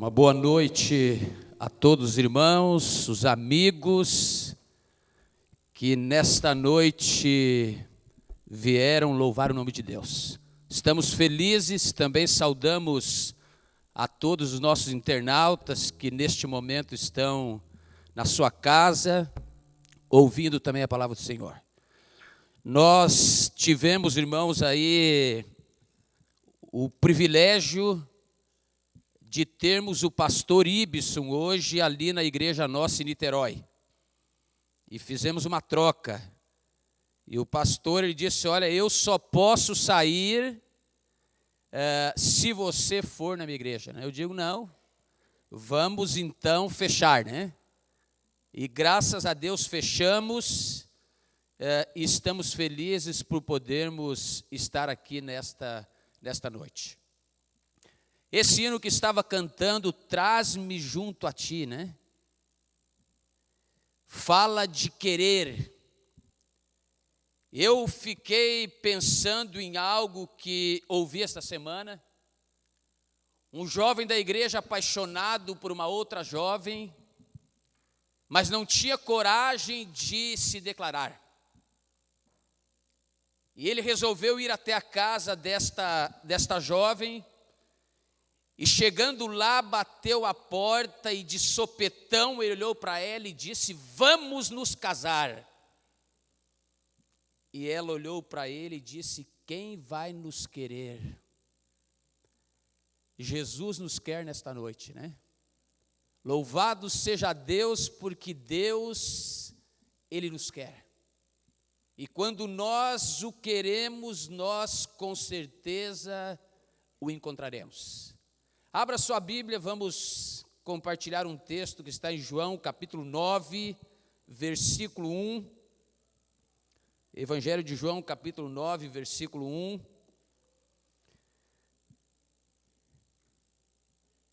Uma boa noite a todos os irmãos, os amigos que nesta noite vieram louvar o nome de Deus. Estamos felizes, também saudamos a todos os nossos internautas que neste momento estão na sua casa, ouvindo também a palavra do Senhor. Nós tivemos, irmãos, aí o privilégio de termos o pastor Ibson hoje ali na igreja nossa em Niterói. E fizemos uma troca. E o pastor ele disse, olha, eu só posso sair se você for na minha igreja. Eu digo, não, vamos então fechar, né? E graças a Deus fechamos e estamos felizes por podermos estar aqui nesta noite. Esse hino que estava cantando, traz-me junto a ti, né? Fala de querer. Eu fiquei pensando em algo que ouvi esta semana. Um jovem da igreja apaixonado por uma outra jovem, mas não tinha coragem de se declarar. E ele resolveu ir até a casa desta jovem, e chegando lá, bateu a porta e de sopetão ele olhou para ela e disse, vamos nos casar. E ela olhou para ele e disse, quem vai nos querer? Jesus nos quer nesta noite, né? Louvado seja Deus, porque Deus, Ele nos quer. E quando nós o queremos, nós com certeza o encontraremos. Abra sua Bíblia, vamos compartilhar um texto que está em João, capítulo 9, versículo 1. Evangelho de João, capítulo 9, versículo 1.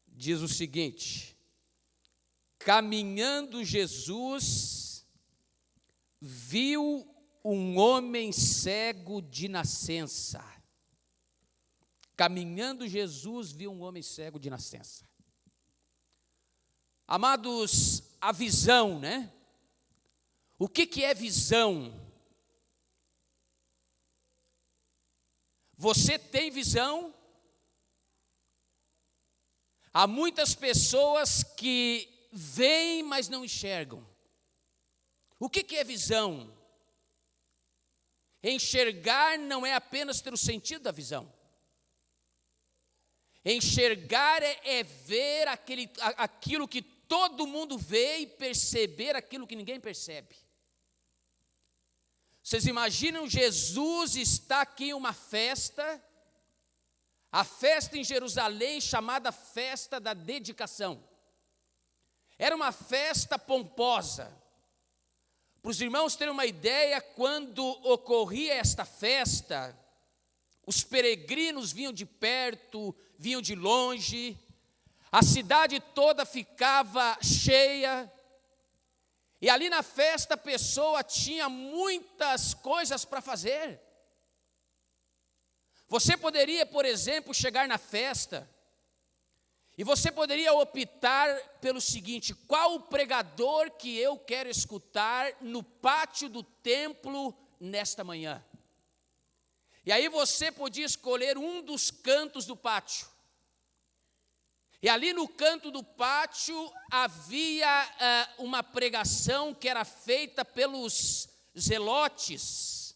Diz o seguinte: caminhando Jesus, viu um homem cego de nascença. Caminhando Jesus, viu um homem cego de nascença. Amados, a visão, né? O que é visão? Você tem visão? Há muitas pessoas que veem, mas não enxergam. O que é visão? Enxergar não é apenas ter o sentido da visão. Enxergar é ver aquilo que todo mundo vê e perceber aquilo que ninguém percebe. Vocês imaginam, Jesus está aqui em uma festa, a festa em Jerusalém chamada Festa da Dedicação. Era uma festa pomposa. Para os irmãos terem uma ideia, quando ocorria esta festa, os peregrinos vinham de perto, vinham de longe, a cidade toda ficava cheia, e ali na festa a pessoa tinha muitas coisas para fazer. Você poderia, por exemplo, chegar na festa, e você poderia optar pelo seguinte: qual o pregador que eu quero escutar no pátio do templo nesta manhã? E aí você podia escolher um dos cantos do pátio. E ali no canto do pátio havia uma pregação que era feita pelos zelotes.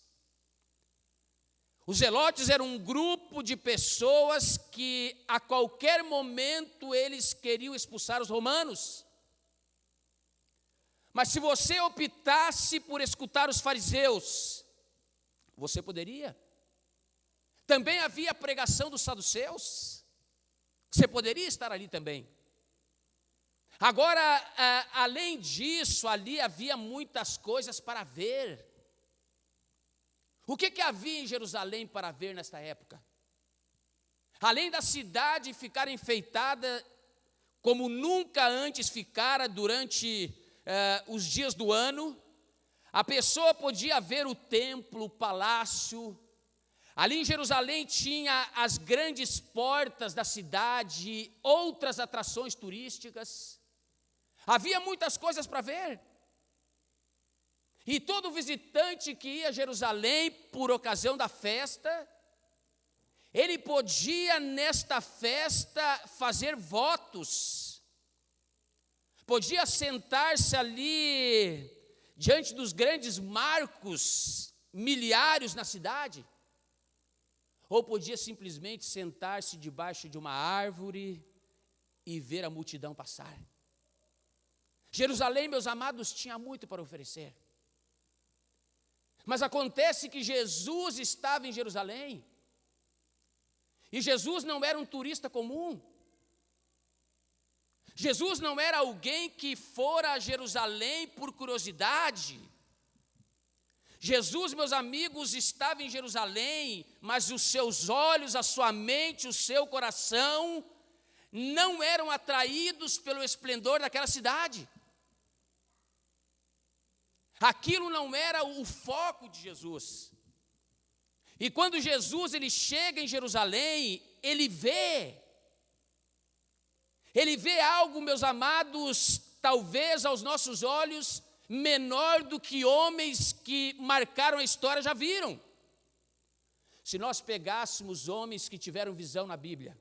Os zelotes eram um grupo de pessoas que a qualquer momento eles queriam expulsar os romanos. Mas se você optasse por escutar os fariseus, você poderia. Também havia a pregação dos saduceus. Você poderia estar ali também. Agora, além disso, ali havia muitas coisas para ver. O que havia em Jerusalém para ver nesta época? Além da cidade ficar enfeitada como nunca antes ficara durante os dias do ano, a pessoa podia ver o templo, o palácio. Ali em Jerusalém tinha as grandes portas da cidade, outras atrações turísticas. Havia muitas coisas para ver. E todo visitante que ia a Jerusalém por ocasião da festa, ele podia nesta festa fazer votos. Podia sentar-se ali diante dos grandes marcos miliários na cidade. Ou podia simplesmente sentar-se debaixo de uma árvore e ver a multidão passar. Jerusalém, meus amados, tinha muito para oferecer. Mas acontece que Jesus estava em Jerusalém. E Jesus não era um turista comum. Jesus não era alguém que fora a Jerusalém por curiosidade. Jesus, meus amigos, estava em Jerusalém, mas os seus olhos, a sua mente, o seu coração não eram atraídos pelo esplendor daquela cidade. Aquilo não era o foco de Jesus. E quando Jesus ele chega em Jerusalém, ele vê algo, meus amados, talvez aos nossos olhos, menor do que homens que marcaram a história já viram. Se nós pegássemos homens que tiveram visão na Bíblia,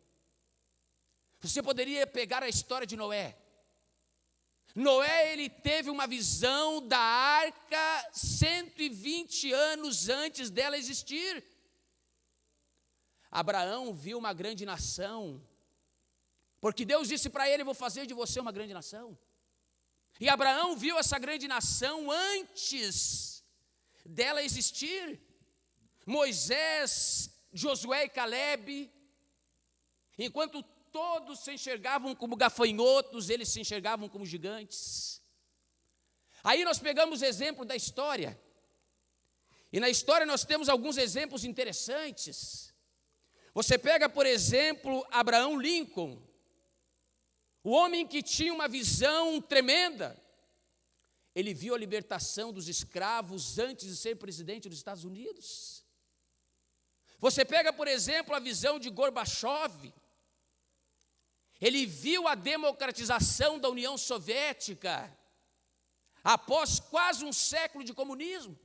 você poderia pegar a história de Noé. Noé, ele teve uma visão da arca 120 anos antes dela existir. Abraão viu uma grande nação, porque Deus disse para ele: vou fazer de você uma grande nação. E Abraão viu essa grande nação antes dela existir. Moisés, Josué e Calebe, enquanto todos se enxergavam como gafanhotos, eles se enxergavam como gigantes. Aí nós pegamos exemplo da história. E na história nós temos alguns exemplos interessantes. Você pega, por exemplo, Abraham Lincoln, o homem que tinha uma visão tremenda. Ele viu a libertação dos escravos antes de ser presidente dos Estados Unidos. Você pega, por exemplo, a visão de Gorbachev. Ele viu a democratização da União Soviética após quase um século de comunismo.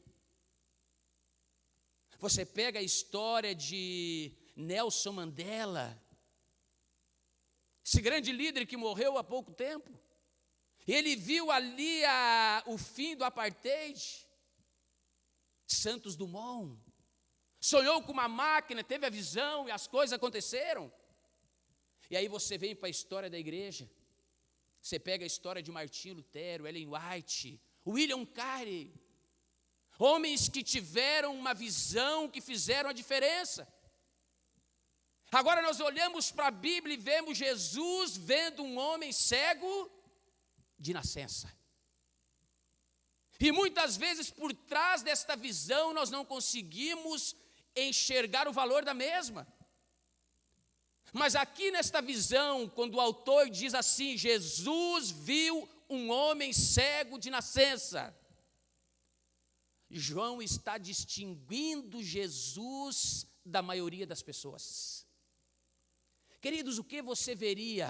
Você pega a história de Nelson Mandela, esse grande líder que morreu há pouco tempo. Ele viu ali o fim do apartheid. Santos Dumont sonhou com uma máquina, teve a visão e as coisas aconteceram. E aí você vem para a história da igreja. Você pega a história de Martinho Lutero, Ellen White, William Carey. Homens que tiveram uma visão, que fizeram a diferença. Agora nós olhamos para a Bíblia e vemos Jesus vendo um homem cego de nascença. E muitas vezes por trás desta visão nós não conseguimos enxergar o valor da mesma. Mas aqui nesta visão, quando o autor diz assim: Jesus viu um homem cego de nascença, João está distinguindo Jesus da maioria das pessoas. Queridos, o que você veria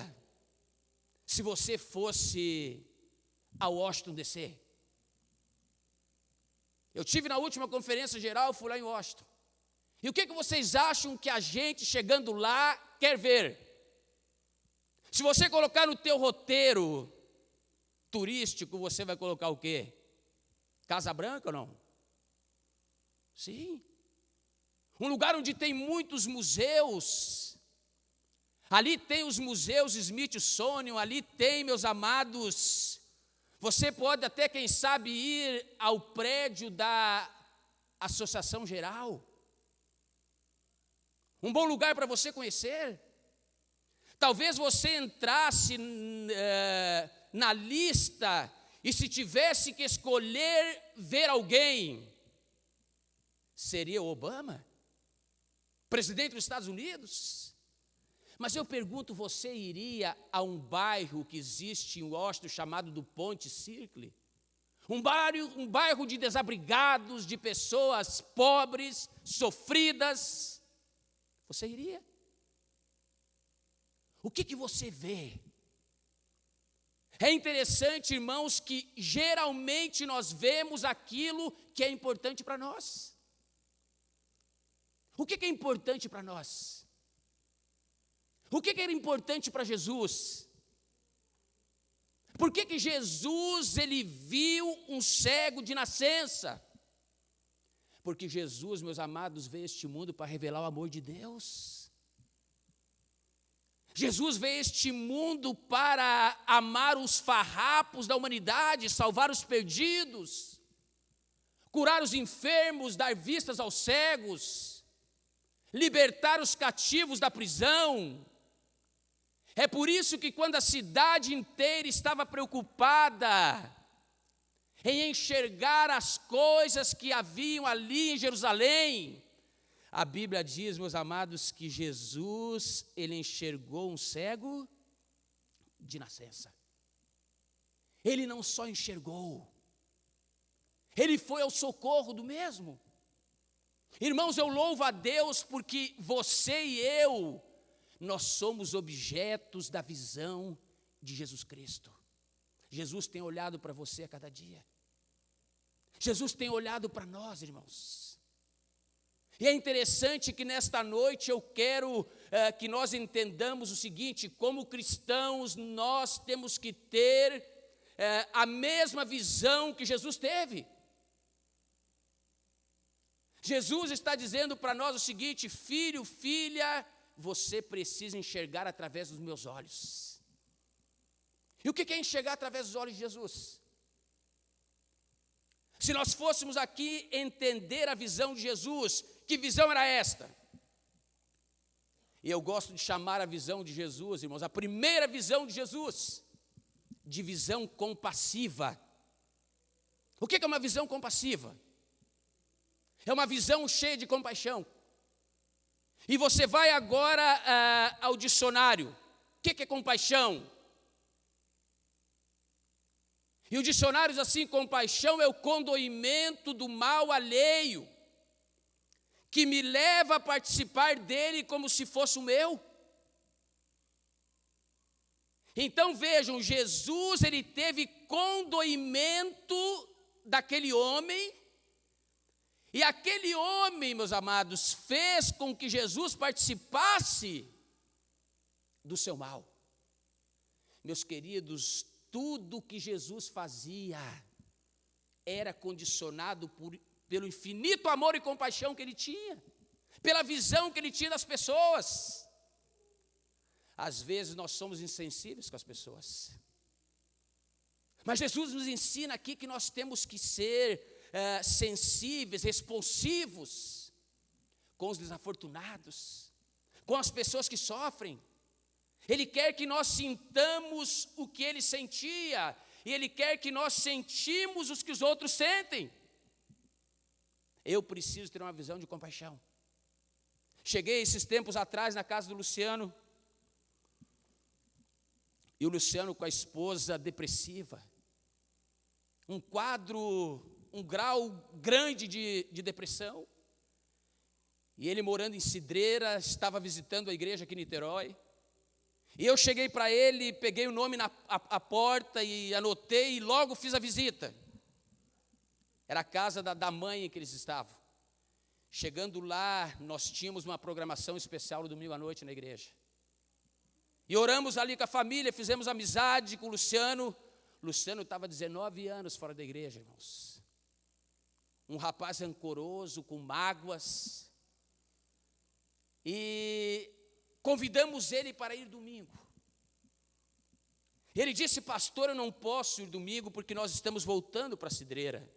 se você fosse a Washington DC? Eu tive na última conferência geral, fui lá em Washington. E o que vocês acham que a gente chegando lá quer ver? Se você colocar no teu roteiro turístico, você vai colocar o quê? Casa Branca ou não? Sim. Um lugar onde tem muitos museus. Ali tem os museus Smithsonian, ali tem, meus amados, você pode até, quem sabe, ir ao prédio da Associação Geral. Um bom lugar para você conhecer. Talvez você entrasse na lista e se tivesse que escolher ver alguém, seria Obama, presidente dos Estados Unidos. Mas eu pergunto, você iria a um bairro que existe em Washington chamado do Ponte Circle? Um bairro de desabrigados, de pessoas pobres, sofridas. Você iria? O que você vê? É interessante, irmãos, que geralmente nós vemos aquilo que é importante para nós. O que é importante para nós? O que era importante para Jesus? Por que Jesus, ele viu um cego de nascença? Porque Jesus, meus amados, veio a este mundo para revelar o amor de Deus. Jesus veio a este mundo para amar os farrapos da humanidade, salvar os perdidos, curar os enfermos, dar vistas aos cegos, libertar os cativos da prisão. É por isso que quando a cidade inteira estava preocupada em enxergar as coisas que haviam ali em Jerusalém, a Bíblia diz, meus amados, que Jesus, ele enxergou um cego de nascença. Ele não só enxergou, ele foi ao socorro do mesmo. Irmãos, eu louvo a Deus porque você e eu, nós somos objetos da visão de Jesus Cristo. Jesus tem olhado para você a cada dia. Jesus tem olhado para nós, irmãos. E é interessante que nesta noite eu quero que nós entendamos o seguinte: como cristãos nós temos que ter a mesma visão que Jesus teve. Jesus está dizendo para nós o seguinte: filho, filha, você precisa enxergar através dos meus olhos. E o que é enxergar através dos olhos de Jesus? Se nós fôssemos aqui entender a visão de Jesus, que visão era esta? E eu gosto de chamar a visão de Jesus, irmãos, a primeira visão de Jesus, de visão compassiva. O que é uma visão compassiva? É uma visão cheia de compaixão. E você vai agora ao dicionário. O que é compaixão? E o dicionário diz assim: compaixão é o condoimento do mal alheio, que me leva a participar dele como se fosse o meu. Então vejam, Jesus, ele teve condoimento daquele homem, e aquele homem, meus amados, fez com que Jesus participasse do seu mal. Meus queridos, tudo que Jesus fazia era condicionado pelo infinito amor e compaixão que ele tinha, pela visão que ele tinha das pessoas. Às vezes nós somos insensíveis com as pessoas, mas Jesus nos ensina aqui que nós temos que ser sensíveis, responsivos com os desafortunados, com as pessoas que sofrem. Ele quer que nós sintamos o que ele sentia, e ele quer que nós sentimos os que os outros sentem. Eu preciso ter uma visão de compaixão. Cheguei esses tempos atrás na casa do Luciano, e o Luciano com a esposa depressiva, um grau grande de depressão, e ele morando em Cidreira, estava visitando a igreja aqui em Niterói, e eu cheguei para ele, peguei o nome na porta e anotei, e logo fiz a visita. Era a casa da mãe em que eles estavam. Chegando lá, nós tínhamos uma programação especial no domingo à noite na igreja. E oramos ali com a família, fizemos amizade com o Luciano. Luciano estava 19 anos fora da igreja, irmãos. Um rapaz rancoroso, com mágoas. E convidamos ele para ir domingo. Ele disse: pastor, eu não posso ir domingo porque nós estamos voltando para a Cidreira.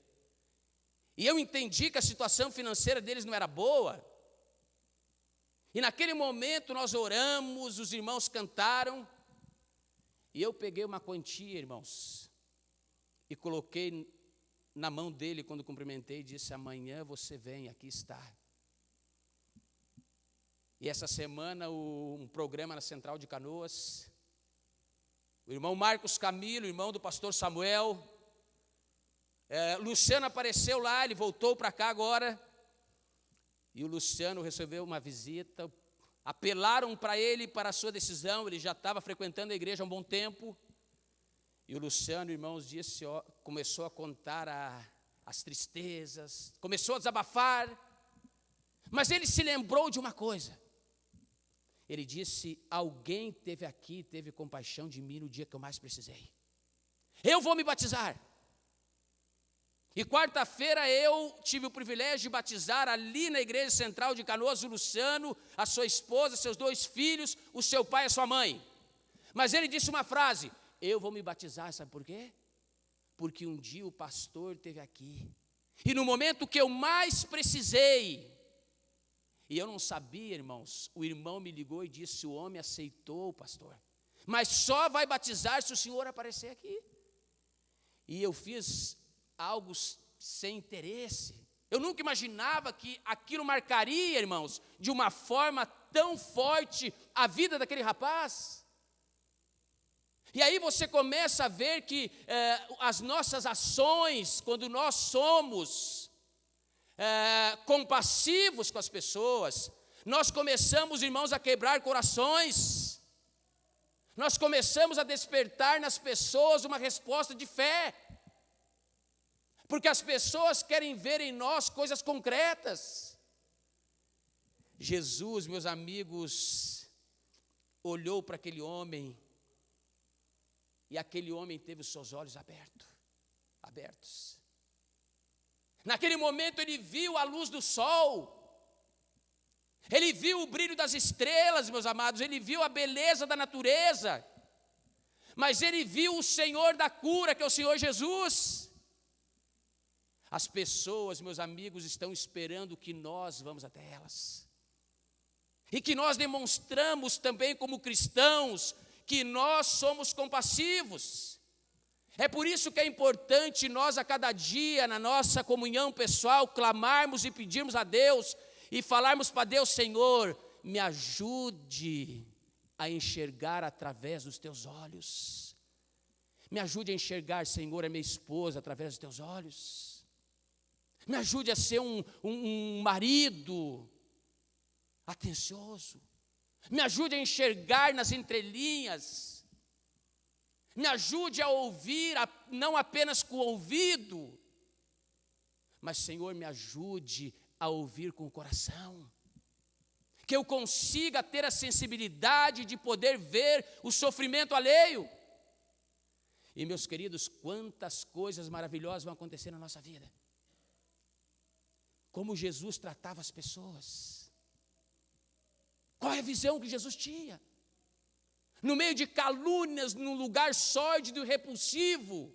E eu entendi que a situação financeira deles não era boa. E naquele momento nós oramos, os irmãos cantaram, e eu peguei uma quantia, irmãos, e coloquei na mão dele quando cumprimentei, e disse: amanhã você vem, aqui está. E essa semana um programa na Central de Canoas, o irmão Marcos Camilo, irmão do pastor Samuel, Luciano apareceu lá, ele voltou para cá agora, e o Luciano recebeu uma visita, apelaram para ele, para a sua decisão. Ele já estava frequentando a igreja há um bom tempo. E o Luciano, irmãos, começou a contar as tristezas, começou a desabafar. Mas ele se lembrou de uma coisa. Ele disse: alguém esteve aqui, teve compaixão de mim no dia que eu mais precisei. Eu vou me batizar. E quarta-feira eu tive o privilégio de batizar ali na igreja central de Canoas o Luciano, a sua esposa, seus 2 filhos, o seu pai e a sua mãe. Mas ele disse uma frase: eu vou me batizar, sabe por quê? Porque um dia o pastor esteve aqui, e no momento que eu mais precisei, e eu não sabia, irmãos, o irmão me ligou e disse: o homem aceitou o pastor, mas só vai batizar se o senhor aparecer aqui. E eu fiz algo sem interesse. Eu nunca imaginava que aquilo marcaria, irmãos, de uma forma tão forte a vida daquele rapaz. E aí você começa a ver que as nossas ações, quando nós somos compassivos com as pessoas, nós começamos, irmãos, a quebrar corações. Nós começamos a despertar nas pessoas uma resposta de fé. Porque as pessoas querem ver em nós coisas concretas. Jesus, meus amigos, olhou para aquele homem, e aquele homem teve os seus olhos abertos. Naquele momento ele viu a luz do sol, ele viu o brilho das estrelas, meus amados, ele viu a beleza da natureza, mas ele viu o Senhor da cura, que é o Senhor Jesus. As pessoas, meus amigos, estão esperando que nós vamos até elas. E que nós demonstramos também como cristãos que nós somos compassivos. É por isso que é importante nós a cada dia, na nossa comunhão pessoal, clamarmos e pedirmos a Deus e falarmos para Deus: Senhor, me ajude a enxergar através dos teus olhos. Me ajude a enxergar, Senhor, a minha esposa através dos teus olhos. Me ajude a ser um marido atencioso. Me ajude a enxergar nas entrelinhas. Me ajude a ouvir, não apenas com o ouvido, mas, Senhor, me ajude a ouvir com o coração. Que eu consiga ter a sensibilidade de poder ver o sofrimento alheio. E, meus queridos, quantas coisas maravilhosas vão acontecer na nossa vida. Como Jesus tratava as pessoas. Qual é a visão que Jesus tinha? No meio de calúnias, num lugar sórdido e repulsivo.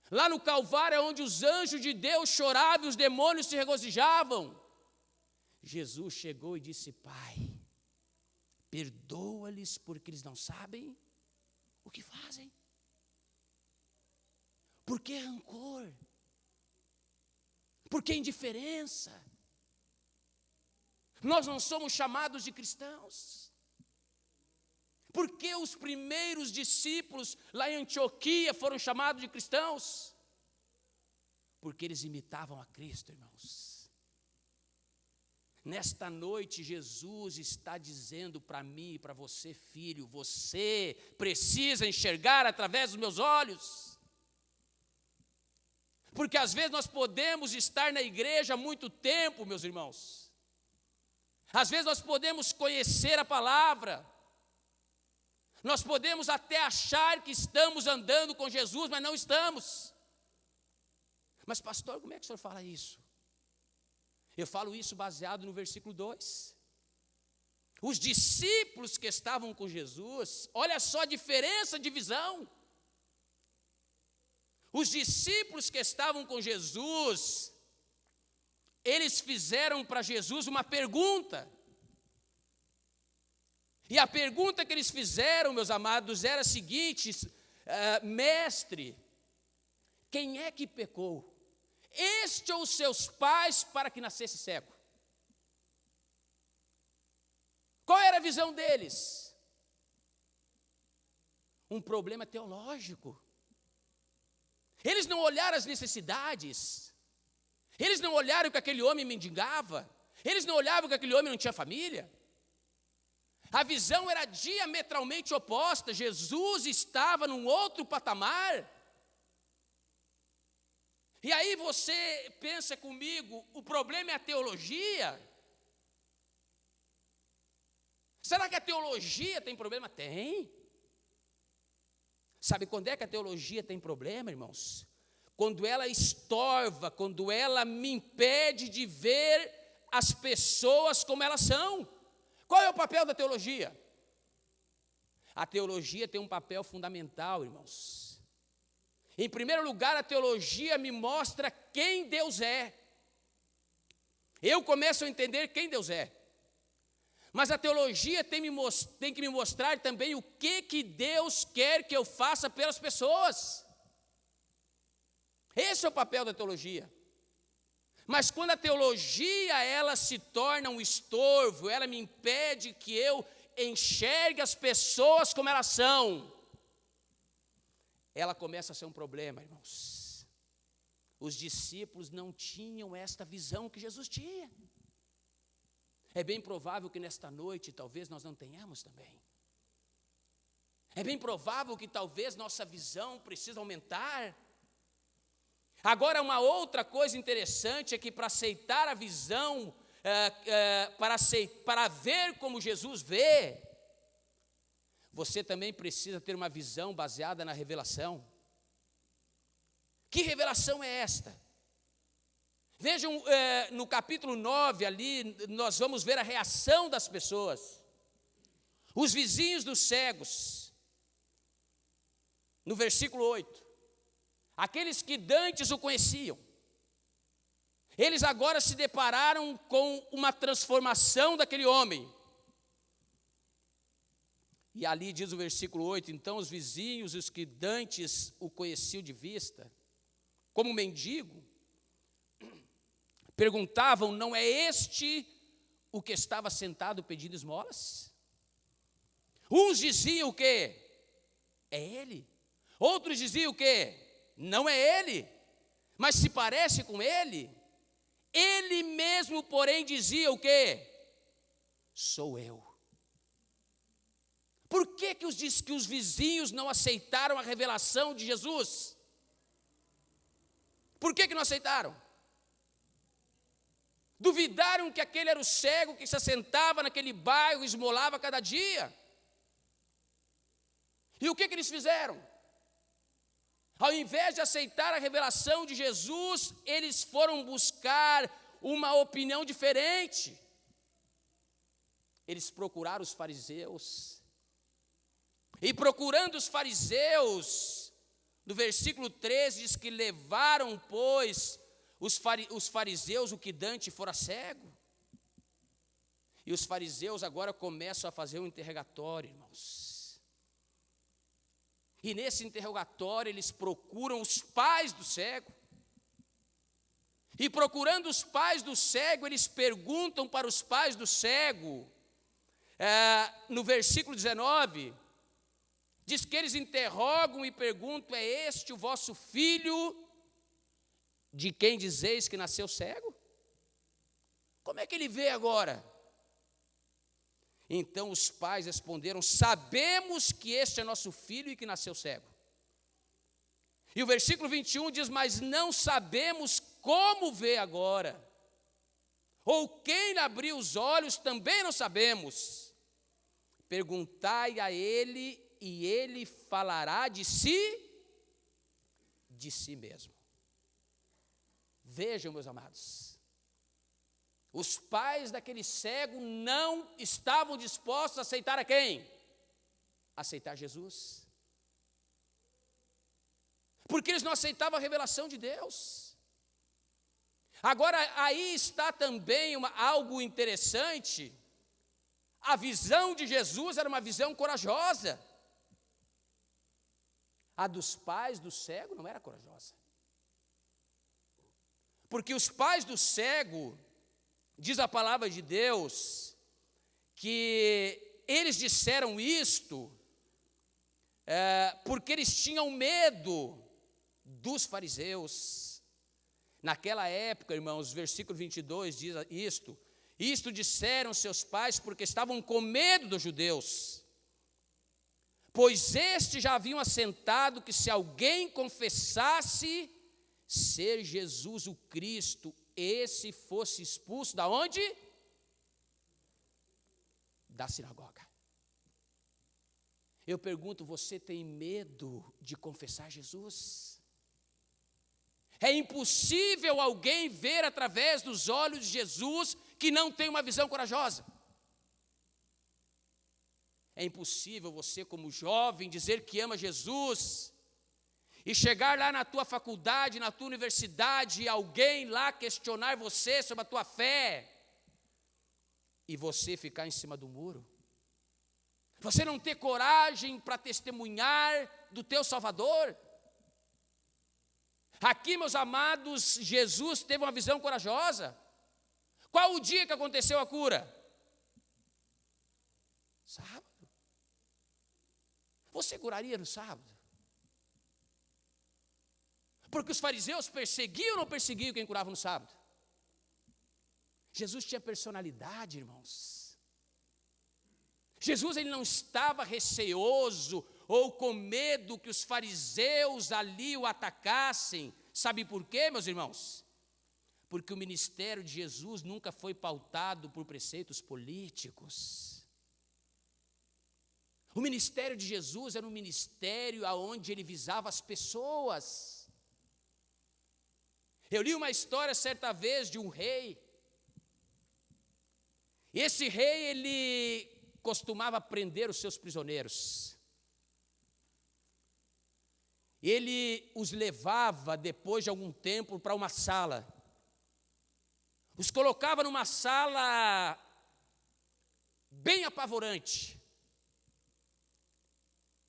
Lá no Calvário, onde os anjos de Deus choravam e os demônios se regozijavam. Jesus chegou e disse: Pai, perdoa-lhes porque eles não sabem o que fazem. Por que rancor? Por que indiferença? Nós não somos chamados de cristãos. Por que os primeiros discípulos lá em Antioquia foram chamados de cristãos? Porque eles imitavam a Cristo, irmãos. Nesta noite, Jesus está dizendo para mim e para você, filho: você precisa enxergar através dos meus olhos. Porque às vezes nós podemos estar na igreja há muito tempo, meus irmãos. Às vezes nós podemos conhecer a palavra. Nós podemos até achar que estamos andando com Jesus, mas não estamos. Mas pastor, como é que o senhor fala isso? Eu falo isso baseado no versículo 2. Os discípulos que estavam com Jesus, olha só a diferença de visão. Os discípulos que estavam com Jesus, eles fizeram para Jesus uma pergunta. E a pergunta que eles fizeram, meus amados, era a seguinte: mestre, quem é que pecou? Este ou seus pais para que nascesse cego? Qual era a visão deles? Um problema teológico. Eles não olharam as necessidades. Eles não olharam que aquele homem mendigava. Eles não olhavam que aquele homem não tinha família. A visão era diametralmente oposta. Jesus estava num outro patamar. E aí você pensa comigo, o problema é a teologia? Será que a teologia tem problema? Tem. Sabe quando é que a teologia tem problema, irmãos? Quando ela estorva, quando ela me impede de ver as pessoas como elas são. Qual é o papel da teologia? A teologia tem um papel fundamental, irmãos. Em primeiro lugar, a teologia me mostra quem Deus é. Eu começo a entender quem Deus é. Mas a teologia tem que me mostrar também o que Deus quer que eu faça pelas pessoas. Esse é o papel da teologia. Mas quando a teologia ela se torna um estorvo, ela me impede que eu enxergue as pessoas como elas são, ela começa a ser um problema, irmãos. Os discípulos não tinham esta visão que Jesus tinha. É bem provável que nesta noite talvez nós não tenhamos também. É bem provável que talvez nossa visão precise aumentar. Agora, uma outra coisa interessante é que para aceitar a visão, para ver como Jesus vê, você também precisa ter uma visão baseada na revelação. Que revelação é esta? Vejam, no capítulo 9 ali, nós vamos ver a reação das pessoas. Os vizinhos dos cegos, no versículo 8. Aqueles que dantes o conheciam, eles agora se depararam com uma transformação daquele homem. E ali diz o versículo 8, então os vizinhos, os que dantes o conheciam de vista, como mendigo, perguntavam, não é este o que estava sentado pedindo esmolas? Uns diziam o quê? É ele. Outros diziam o quê? Não é ele, mas se parece com ele. Ele mesmo, porém, dizia o quê? Sou eu. Por que os vizinhos não aceitaram a revelação de Jesus? Por que não aceitaram? Duvidaram que aquele era o cego que se assentava naquele bairro e esmolava cada dia. E o que eles fizeram? Ao invés de aceitar a revelação de Jesus, eles foram buscar uma opinião diferente. Eles procuraram os fariseus. E procurando os fariseus, no versículo 13 diz que levaram, pois, os fariseus o que Dante fora cego. E os fariseus agora começam a fazer um interrogatório, irmãos. E nesse interrogatório eles procuram os pais do cego. E procurando os pais do cego, eles perguntam para os pais do cego, no versículo 19, diz que eles interrogam e perguntam, é este o vosso filho, de quem dizeis que nasceu cego? Como é que ele vê agora? Então os pais responderam, sabemos que este é nosso filho e que nasceu cego. E o versículo 21 diz, mas não sabemos como vê agora, ou quem lhe abriu os olhos, também não sabemos. Perguntai a ele, e ele falará de si mesmo. Vejam, meus amados, os pais daquele cego não estavam dispostos a aceitar a quem? Aceitar Jesus. Porque eles não aceitavam a revelação de Deus. Agora, aí está também algo interessante. A visão de Jesus era uma visão corajosa. A dos pais do cego não era corajosa. Porque os pais do cego, diz a palavra de Deus, que eles disseram isto porque eles tinham medo dos fariseus. Naquela época, irmãos, versículo 22 diz isto, Isto disseram seus pais porque estavam com medo dos judeus, pois estes já haviam assentado que se alguém confessasse ser Jesus o Cristo, esse fosse expulso da onde? Da sinagoga. Eu pergunto, você tem medo de confessar Jesus? É impossível alguém ver através dos olhos de Jesus que não tem uma visão corajosa. É impossível você, como jovem, dizer que ama Jesus e chegar lá na tua faculdade, na tua universidade, e alguém lá questionar você sobre a tua fé e você ficar em cima do muro. Você não ter coragem para testemunhar do teu Salvador. Aqui, meus amados, Jesus teve uma visão corajosa. Qual o dia que aconteceu a cura? Sábado. Você curaria no sábado? Porque os fariseus perseguiam ou não perseguiam quem curava no sábado? Jesus tinha personalidade, irmãos. Jesus, ele não estava receoso ou com medo que os fariseus ali o atacassem. Sabe por quê, meus irmãos? Porque o ministério de Jesus nunca foi pautado por preceitos políticos. O ministério de Jesus era um ministério onde ele visava as pessoas. Eu li uma história certa vez de um rei. Esse rei, ele costumava prender os seus prisioneiros. Ele os levava, depois de algum tempo, para uma sala. Os colocava numa sala bem apavorante.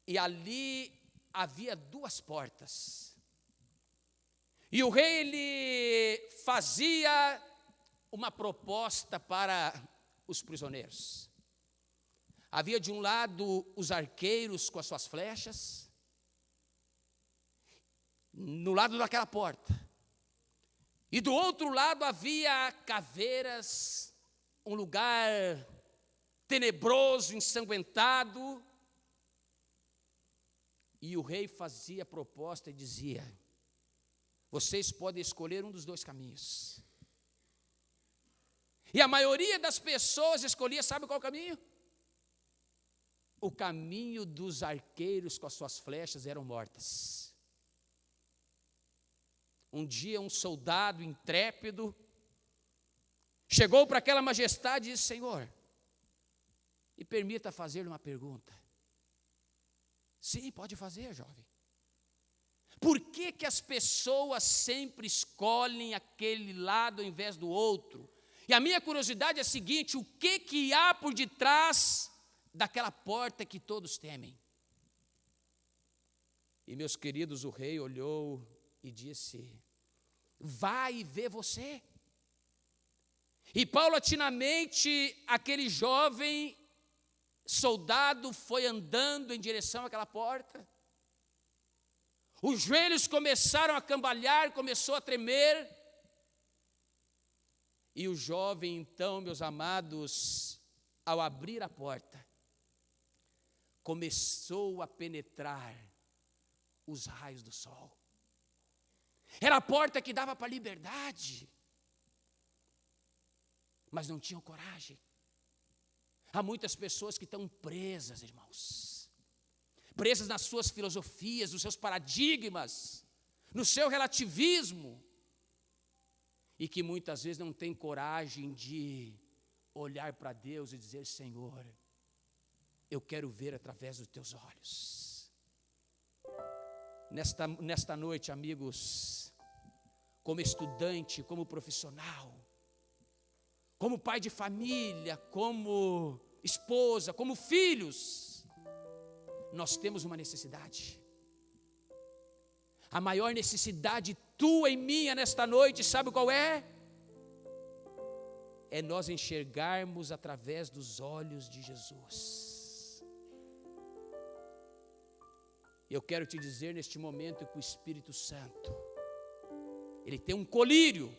E ali havia 2 portas. E o rei, ele fazia uma proposta para os prisioneiros. Havia de um lado os arqueiros com as suas flechas, no lado daquela porta. E do outro lado havia caveiras, um lugar tenebroso, ensanguentado. E o rei fazia a proposta e dizia: vocês podem escolher um dos 2 caminhos. E a maioria das pessoas escolhia, sabe qual caminho? O caminho dos arqueiros com as suas flechas eram mortas. Um dia um soldado intrépido chegou para aquela majestade e disse: Senhor, me permita fazer-lhe uma pergunta. Sim, pode fazer, jovem. Por que que as pessoas sempre escolhem aquele lado ao invés do outro? E a minha curiosidade é a seguinte: o que que há por detrás daquela porta que todos temem? E, meus queridos, o rei olhou e disse: vai e vê você. E paulatinamente aquele jovem soldado foi andando em direção àquela porta. Os joelhos começaram a cambalhar, começou a tremer. E o jovem, então, meus amados, ao abrir a porta, começou a penetrar os raios do sol. Era a porta que dava para a liberdade. Mas não tinham coragem. Há muitas pessoas que estão presas, irmãos. Presas nas suas filosofias, nos seus paradigmas, no seu relativismo. E que muitas vezes não têm coragem de olhar para Deus e dizer: Senhor, eu quero ver através dos teus olhos. Nesta noite, amigos, como estudante, como profissional, como pai de família, como esposa, como filhos, nós temos uma necessidade. A maior necessidade tua e minha nesta noite, sabe qual é? É nós enxergarmos através dos olhos de Jesus. Eu quero te dizer neste momento que o Espírito Santo, ele tem um colírio.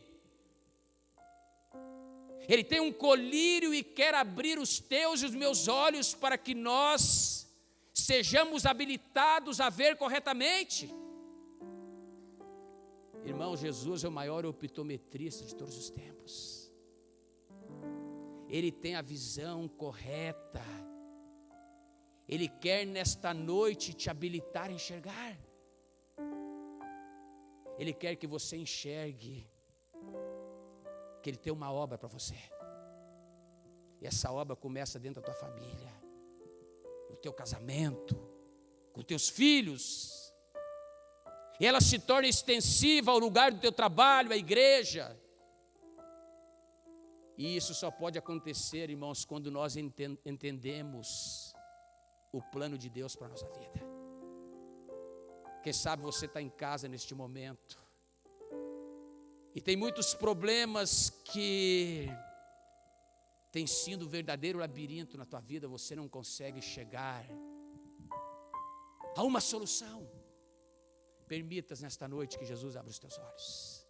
Ele tem um colírio e quer abrir os teus e os meus olhos para que nós sejamos habilitados a ver corretamente. Irmão, Jesus é o maior optometrista de todos os tempos. Ele tem a visão correta. Ele quer nesta noite te habilitar a enxergar. Ele quer que você enxergue que Ele tem uma obra para você. E essa obra começa dentro da tua família, no teu casamento, com teus filhos. E ela se torna extensiva ao lugar do teu trabalho, à igreja. E isso só pode acontecer, irmãos, quando nós entendemos o plano de Deus para a nossa vida. Quem sabe você está em casa neste momento e tem muitos problemas que tem sido um verdadeiro labirinto na tua vida. Você não consegue chegar a uma solução. Permitas nesta noite que Jesus abra os teus olhos.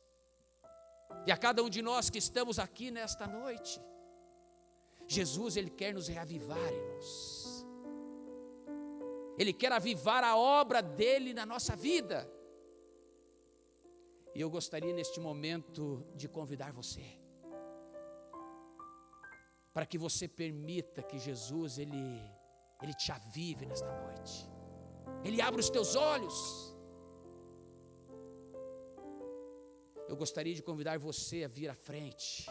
E a cada um de nós que estamos aqui nesta noite, Jesus, Ele quer nos reavivar, irmãos. Ele quer avivar a obra dEle na nossa vida. E eu gostaria neste momento de convidar você, para que você permita que Jesus, Ele te avive nesta noite. Ele abra os teus olhos. Eu gostaria de convidar você a vir à frente,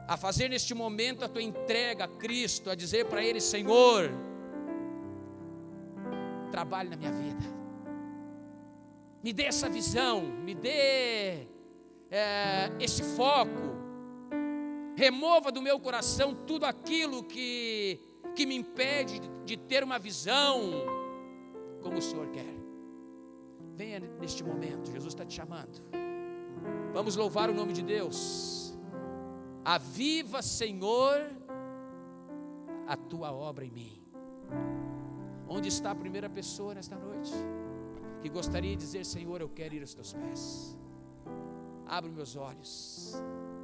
a fazer neste momento a tua entrega a Cristo, a dizer para Ele: Senhor, trabalhe na minha vida. Me dê essa visão, me dê esse foco. Remova do meu coração tudo aquilo que me impede de ter uma visão como o Senhor quer. Venha neste momento, Jesus está te chamando. Vamos louvar o nome de Deus. Aviva, Senhor, a tua obra em mim. Onde está a primeira pessoa nesta noite que gostaria de dizer: Senhor, eu quero ir aos teus pés. Abre meus olhos,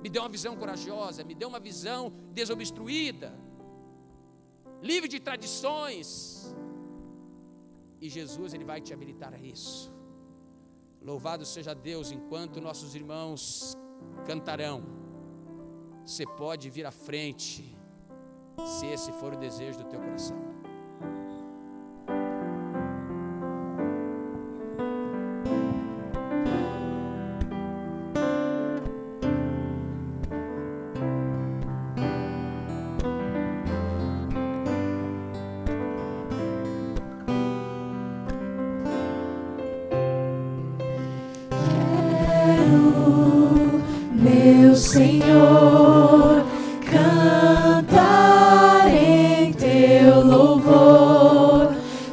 me dê uma visão corajosa, me dê uma visão desobstruída, livre de tradições. E Jesus, Ele vai te habilitar a isso. Louvado seja Deus. Enquanto nossos irmãos cantarão, você pode vir à frente, se esse for o desejo do teu coração. Meu Senhor, cantar em teu louvor,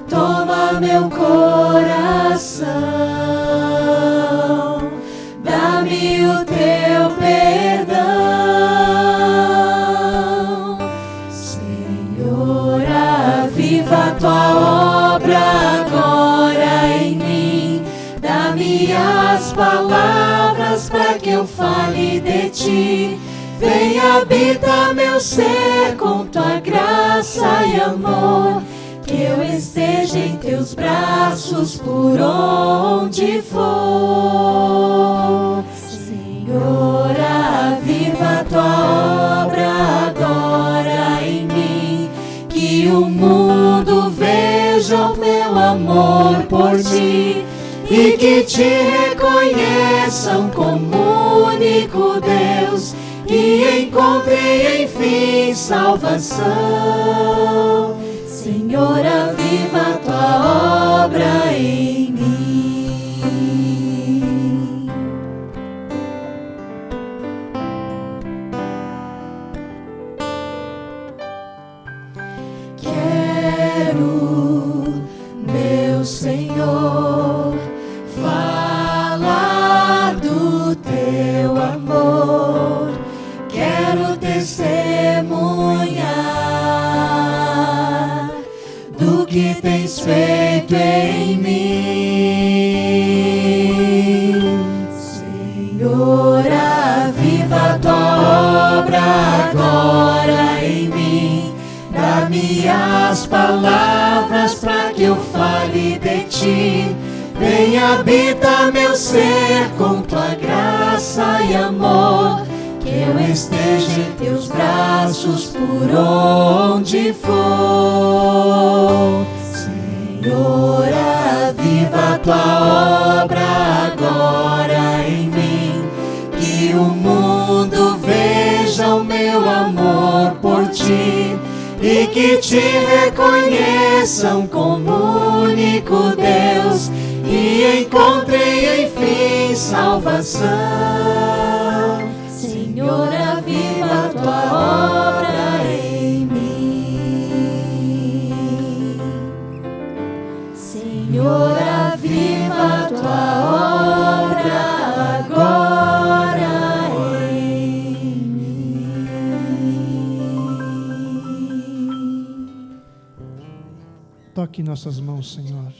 toma meu coração, dá-me o teu perdão. Senhor, aviva a tua obra agora em mim, dá-me as palavras para que eu fale de ti. Vem habitar meu ser com tua graça e amor, que eu esteja em teus braços por onde for. Senhor, aviva a tua obra agora em mim, que o mundo veja o meu amor por ti e que te reconheçam como único Deus, e encontrem enfim salvação. Senhor, aviva a tua obra em mim. Quero, meu Senhor, falar do teu amor, quero testemunhar do que tens feito em mim. Senhor, aviva a tua as palavras para que eu fale de ti. Vem, habita meu ser com tua graça e amor, que eu esteja em teus braços por onde for. Senhor, aviva a tua obra agora em mim, que o mundo veja o meu amor por ti e que te reconheçam como único Deus e encontrem enfim salvação. Senhor, aviva a tua obra em mim. Senhor, aviva a tua obra agora em mim. Toque nossas mãos, Senhor.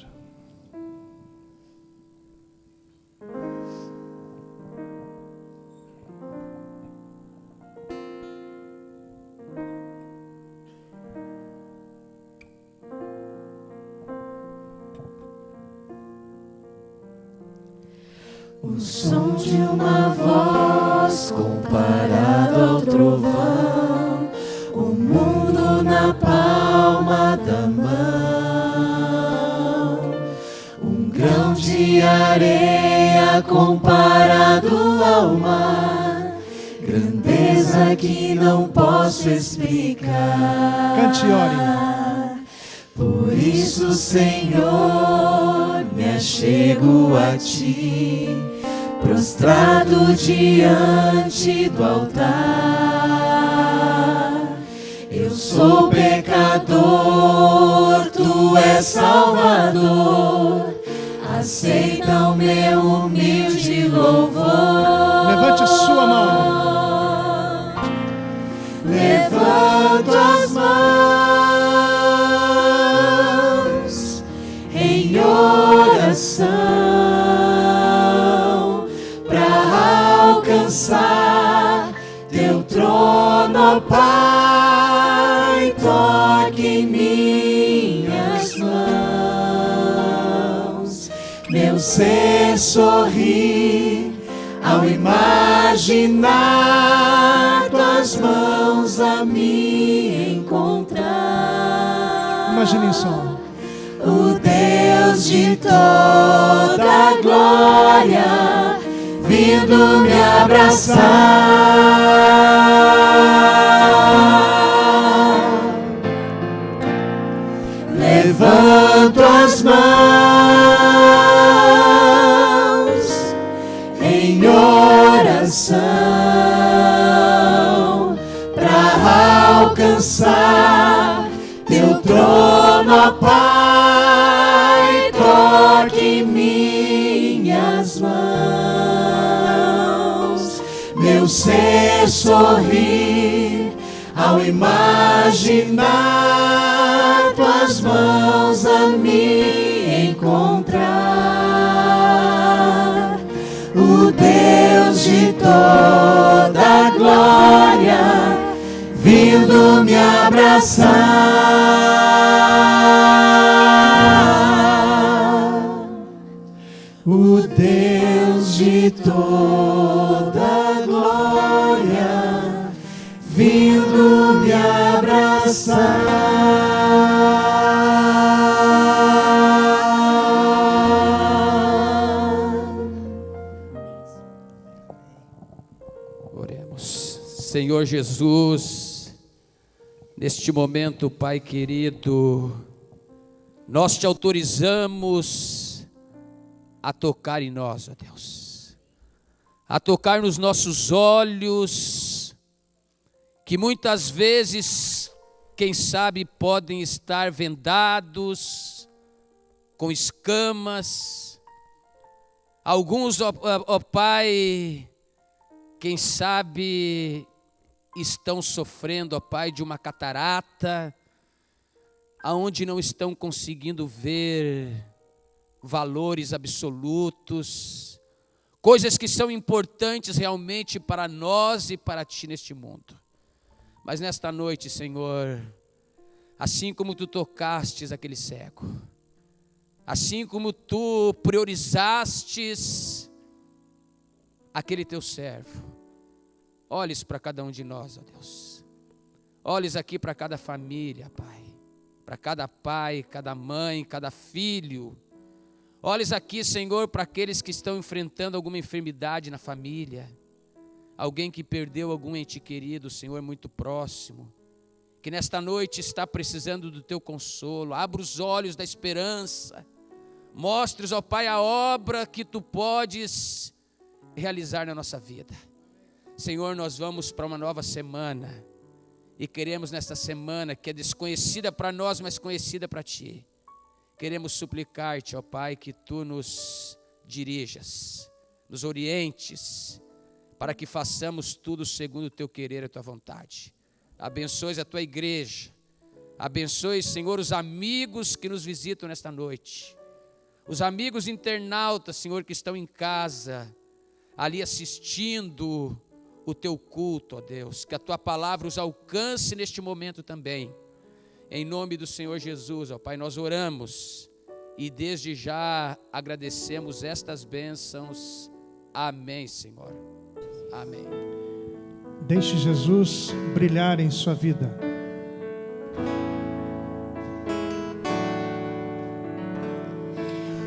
O som de uma voz comparado ao trovão, o mundo na palma da mão, um grão de areia comparado ao mar, grandeza que não posso explicar. Cante e ore. Por isso, Senhor, me achego a ti, prostrado diante do altar. Eu sou pecador, tu és Salvador, aceita o meu humilde louvor. Levante a sua mão. Levanto as mãos em oração para alcançar teu trono, ó Pai. Toque em minhas mãos, meu ser sorri ao imaginar tuas mãos a me encontrar. Imaginem só. O Deus de toda a glória vindo me abraçar. Levanto as mãos em oração para alcançar teu trono, ó Pai. Toque em minhas mãos, meu ser sorrir ao imaginar tuas mãos a me encontrar. O Deus de toda a glória vindo me abraçar. O Deus de toda a glória vindo me abraçar. Oremos. Senhor Jesus, neste momento, Pai querido, nós te autorizamos a tocar em nós, ó Deus, a tocar nos nossos olhos, que muitas vezes, quem sabe, podem estar vendados, com escamas. Alguns, ó Pai, quem sabe estão sofrendo, ó Pai, de uma catarata, aonde não estão conseguindo ver valores absolutos, coisas que são importantes realmente para nós e para Ti neste mundo. Mas nesta noite, Senhor, Assim como tu tocastes aquele cego, assim como tu priorizastes aquele teu servo, olhes para cada um de nós, ó Deus. Olhes aqui para cada família, Pai. Para cada pai, cada mãe, cada filho. Olhes aqui, Senhor, para aqueles que estão enfrentando alguma enfermidade na família. Alguém que perdeu algum ente querido, Senhor, muito próximo. Que nesta noite está precisando do teu consolo. Abra os olhos da esperança. Mostres, ó Pai, a obra que tu podes realizar na nossa vida. Senhor, nós vamos para uma nova semana. E queremos nesta semana, que é desconhecida para nós, mas conhecida para Ti. Queremos suplicar-Te, ó Pai, que Tu nos dirijas, nos orientes, para que façamos tudo segundo o Teu querer e a Tua vontade. Abençoe a Tua igreja. Abençoe, Senhor, os amigos que nos visitam nesta noite. Os amigos internautas, Senhor, que estão em casa, ali assistindo o Teu culto, ó Deus. Que a Tua palavra os alcance neste momento também. Em nome do Senhor Jesus, ó Pai, nós oramos e desde já agradecemos estas bênçãos. Amém, Senhor. Amém. Deixe Jesus brilhar em sua vida.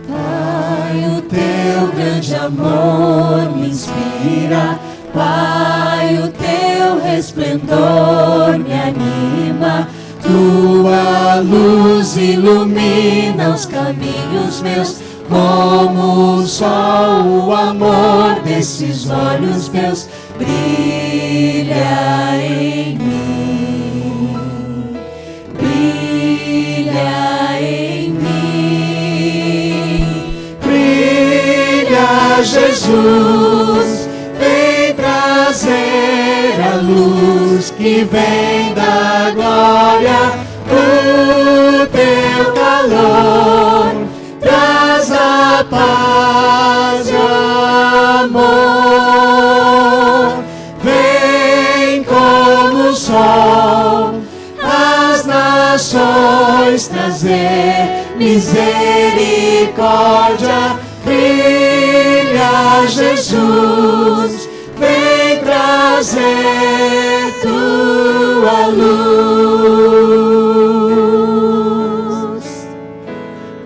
Pai, o Teu grande amor me inspira. Pai, o Teu resplendor me anima. Tua luz ilumina os caminhos meus, como o sol, o amor desses olhos meus brilha em mim, brilha em mim, brilha Jesus, vem trazer a luz que vem da glória. O Teu calor traz a paz e o amor. Vem como o sol às nações trazer misericórdia. Brilha Jesus, vem trazer Tua luz.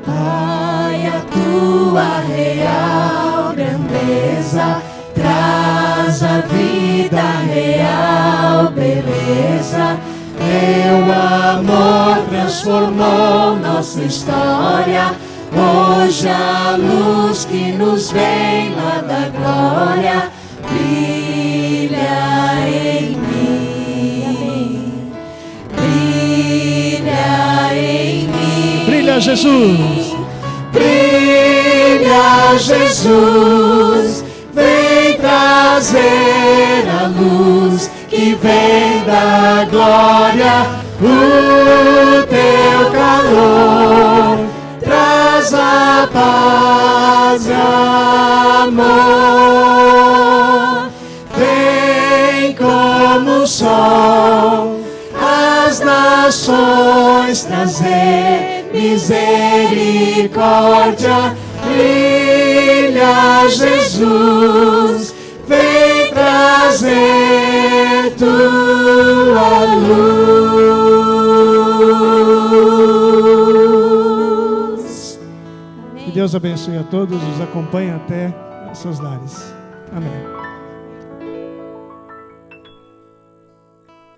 Pai, a Tua real grandeza traz a vida real beleza. Teu amor transformou nossa história. Hoje a luz que nos vem lá da glória brilha em mim, brilha em mim. Brilha Jesus, brilha Jesus, vem trazer a luz que vem da glória. O Teu calor traz a paz e amor. Vem como o sol às nações trazer misericórdia. Brilha Jesus, vem trazer Tua luz. que Deus abençoe a todos, os acompanhe até seus lares. Amém.